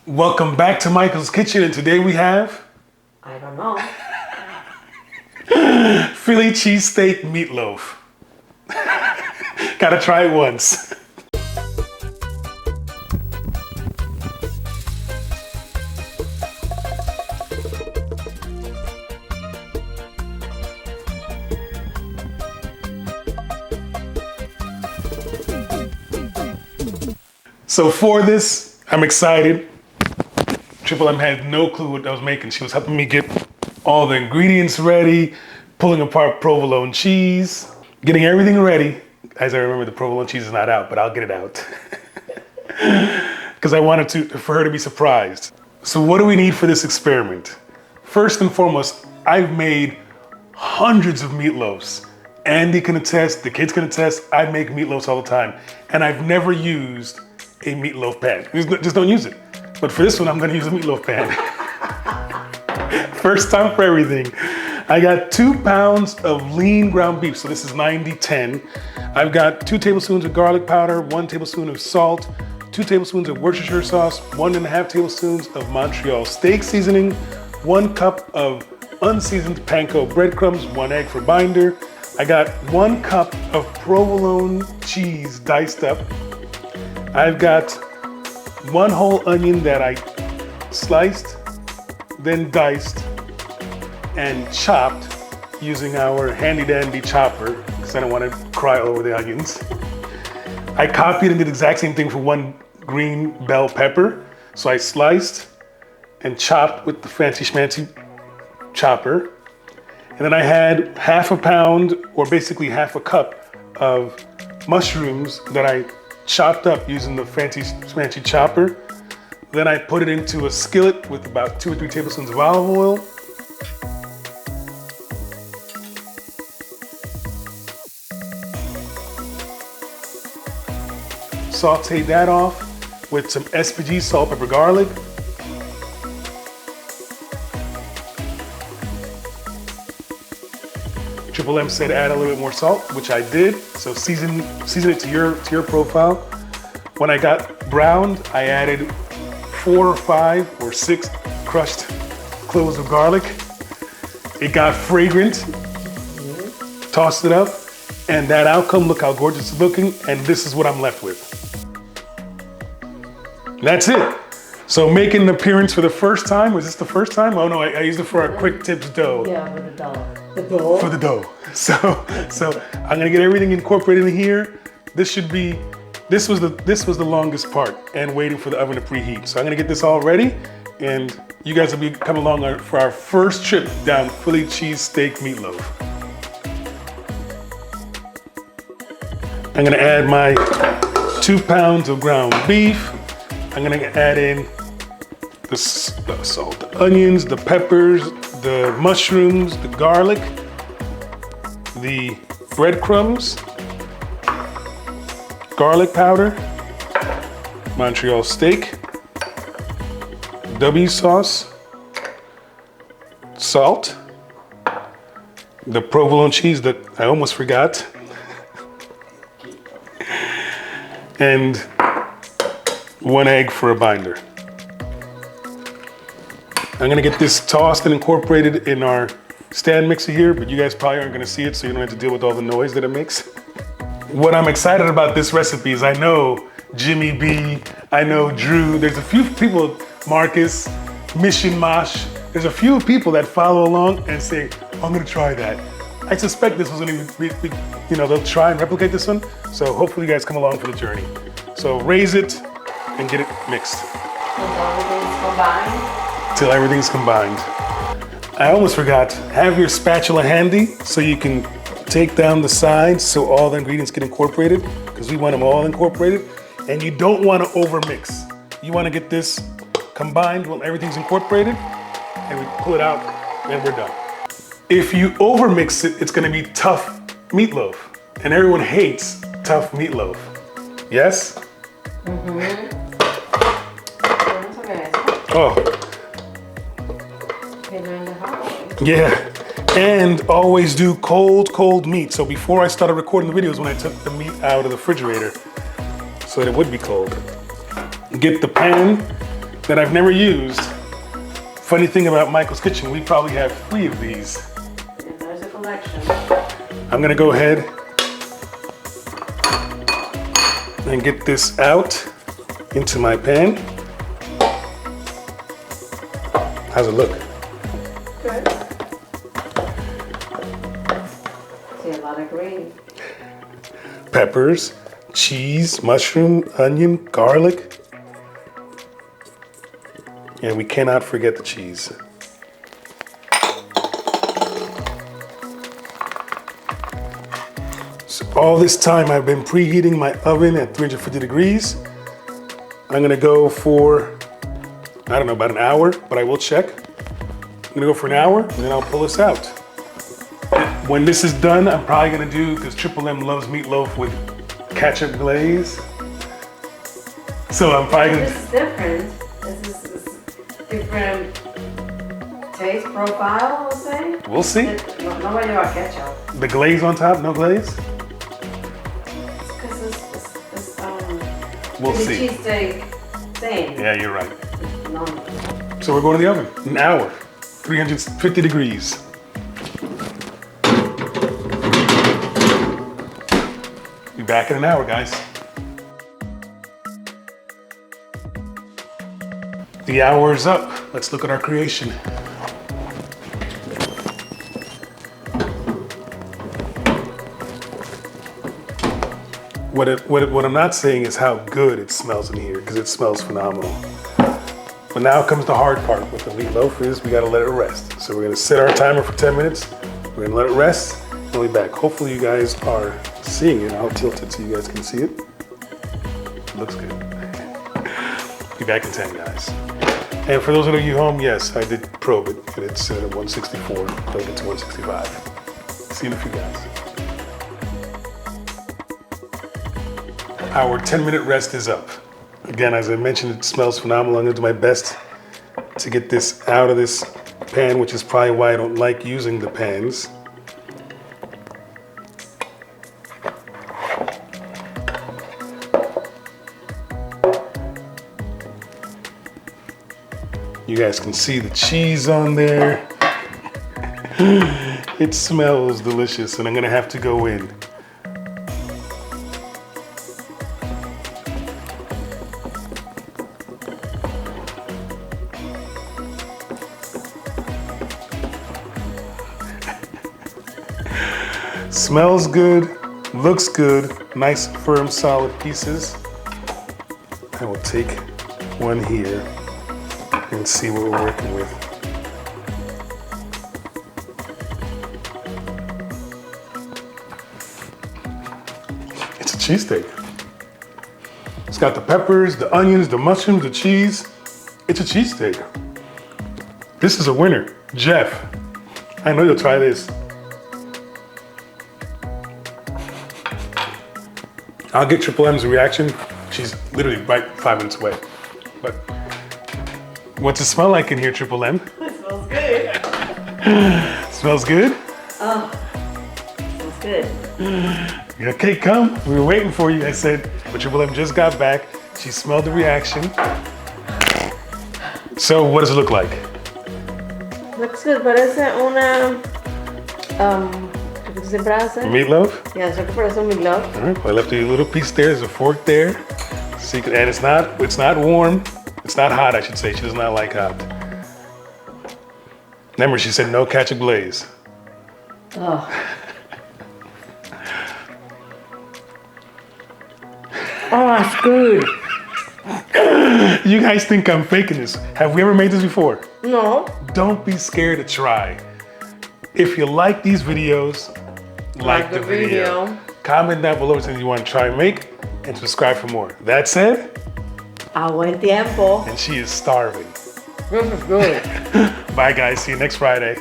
Welcome back to Michael's Kitchen, and today we have I don't know. Philly cheesesteak meatloaf. Gotta try it once. So for this, I'm excited. Triple M had no clue what I was making. She was helping me get all the ingredients ready, pulling apart provolone cheese, getting everything ready. As I remember, the provolone cheese is not out, but I'll get it out. Because I wanted for her to be surprised. So what do we need for this experiment? First and foremost, I've made hundreds of meatloaves. Andy can attest, the kids can attest, I make meatloaves all the time. And I've never used a meatloaf pan. Just don't use it. But for this one, I'm gonna use a meatloaf pan. First time for everything. I got 2 pounds of lean ground beef, so this is 90-10. I've got 2 tablespoons of garlic powder, 1 tablespoon of salt, 2 tablespoons of Worcestershire sauce, 1.5 tablespoons of Montreal steak seasoning, 1 cup of unseasoned panko breadcrumbs, 1 egg for binder. I got 1 cup of provolone cheese diced up. I've got 1 whole onion that I sliced, then diced, and chopped using our handy dandy chopper, because I don't want to cry all over the onions. I copied and did the exact same thing for 1 green bell pepper. So I sliced and chopped with the fancy schmancy chopper. And then I had 1/2 pound, or basically 1/2 cup of mushrooms that I chopped up using the fancy schmancy chopper. Then I put it into a skillet with about 2 or 3 tablespoons of olive oil. Saute that off with some SPG, salt, pepper, garlic. Triple M said add a little bit more salt, which I did. So season it to your profile. When I got browned, I added 4 or 5 or 6 crushed cloves of garlic. It got fragrant. Tossed it up, and that outcome, look how gorgeous it's looking, and this is what I'm left with. That's it. So making an appearance for the first time. Was this the first time? Oh no, I used it for our quick tips dough. Yeah, for the dough. The dough? For the dough. So I'm gonna get everything incorporated in here. This was the longest part, and waiting for the oven to preheat. So I'm gonna get this all ready, and you guys will be coming along for our first trip down Philly cheesesteak meatloaf. I'm gonna add my 2 pounds of ground beef. I'm gonna add in the salt, the onions, the peppers, the mushrooms, the garlic, the breadcrumbs, garlic powder, Montreal steak, W sauce, salt, the provolone cheese that I almost forgot, and 1 egg for a binder. I'm gonna get this tossed and incorporated in our stand mixer here, but you guys probably aren't gonna see it, so you don't have to deal with all the noise that it makes. What I'm excited about this recipe is I know Jimmy B, I know Drew, there's a few people, Marcus, Mission Mosh, there's a few people that follow along and say, I'm gonna try that. I suspect this was gonna be, they'll try and replicate this one, so hopefully you guys come along for the journey. So raise it and get it mixed. Till everything's combined. I almost forgot, have your spatula handy so you can take down the sides so all the ingredients get incorporated, because we want them all incorporated. And you don't want to overmix. You want to get this combined when everything's incorporated, and we pull it out and we're done. If you overmix it, it's going to be tough meatloaf, and everyone hates tough meatloaf. Yes? Mm-hmm. Oh. Yeah, and always do cold meat. So before I started recording the videos, when I took the meat out of the refrigerator, so that it would be cold. Get the pan that I've never used. Funny thing about Michael's Kitchen, we probably have 3 of these. Yeah, there's a collection. I'm gonna go ahead and get this out into my pan. How's it look? Good. See a lot of green. Peppers, cheese, mushroom, onion, garlic. And we cannot forget the cheese. So all this time I've been preheating my oven at 350 degrees. I'm gonna go for, I don't know, about an hour, but I will check. I'm gonna go for an hour and then I'll pull this out. When this is done, I'm probably gonna do, because Triple M loves meatloaf with ketchup glaze. So I'm probably gonna. This is different. This is different taste profile, I'll say. We'll see. Nobody about ketchup. The glaze on top, no glaze? Because it's We'll the see. cheesesteak thing. Yeah, you're right. No. So we're going to the oven, an hour, 350 degrees. Be back in an hour, guys. The hour is up. Let's look at our creation. What I'm not saying is how good it smells in here, because it smells phenomenal. But now comes the hard part with the meatloaf is we gotta let it rest. So we're gonna set our timer for 10 minutes. We're gonna let it rest, and we'll be back. Hopefully you guys are seeing it. I'll tilt it so you guys can see it. Looks good. Be back in 10, guys. And for those of you home, yes, I did probe it, and it's set at 164. Plug it to 165. See you in a few, guys. Our 10-minute rest is up. Again, as I mentioned, it smells phenomenal. I'm gonna do my best to get this out of this pan, which is probably why I don't like using the pans. You guys can see the cheese on there. It smells delicious, and I'm gonna have to go in. Smells good, looks good, nice, firm, solid pieces. I will take one here and see what we're working with. It's a cheesesteak. It's got the peppers, the onions, the mushrooms, the cheese. It's a cheesesteak. This is a winner. Jeff, I know you'll try this. I'll get Triple M's reaction. She's literally right 5 minutes away. But what's it smell like in here, Triple M? It smells good. Smells good? Oh, smells good. Okay, come. We were waiting for you. I said, but Triple M just got back. She smelled the reaction. So what does it look like? Looks good. Parece una ¿qué se hace? Meatloaf? Yeah, so que parece un meatloaf. All right, well, I left you a little piece there. There's a fork there. So you can, and it's not warm. It's not hot, I should say. She does not like hot. Remember, she said no ketchup glaze. Oh. Oh, that's good. You guys think I'm faking this. Have we ever made this before? No. Don't be scared to try. If you like these videos, like the video. Comment down below something you want to try and make, and subscribe for more. That said, A buen tiempo. and she is starving. This is good. Bye guys, see you next Friday.